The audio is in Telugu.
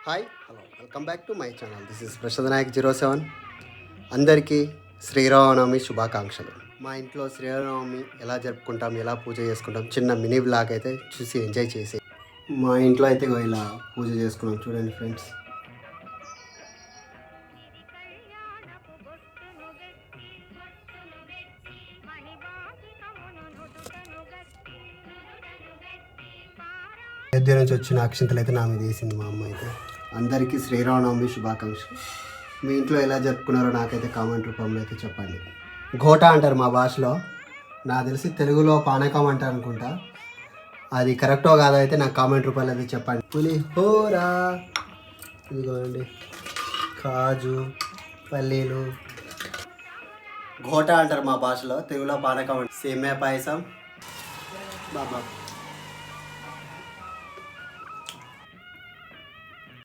Hi hello welcome back to my channel. This is Prasad Nayak 07. అందరికీ శ్రీరామనవమి శుభాకాంక్షలు. మా ఇంట్లో శ్రీరామనవమి ఎలా జరుపుకుంటాం, ఎలా పూజ చేసుకుంటాం, చిన్న మినీ బ్లాగ్ అయితే చూసి ఎంజాయ్ చేసి మా ఇంట్లో అయితే ఇలా పూజ చేసుకున్నాం. చూడండి ఫ్రెండ్స్, అయోధ్య నుంచి వచ్చిన అక్షింతలు అయితే నా మీద వేసింది మా అమ్మ అయితే. అందరికీ శ్రీరామనవమి శుభాకాంక్షలు. మీ ఇంట్లో ఎలా జరుపుకున్నారో నాకైతే కామెంట్ రూపంలో అయితే చెప్పండి. ఘోటా అంటారు మా భాషలో, నాకు తెలిసి తెలుగులో పానకం అంటారు అనుకుంటా. అది కరెక్టో కాదో అయితే నాకు కామెంట్ రూపంలో అయితే చెప్పండి. పులిహోరా, ఇదిగోండి కాజు పల్లీలు. ఘోటా అంటారు మా భాషలో, తెలుగులో పానకం అంటే సేమ్యా పాయసం. బాబా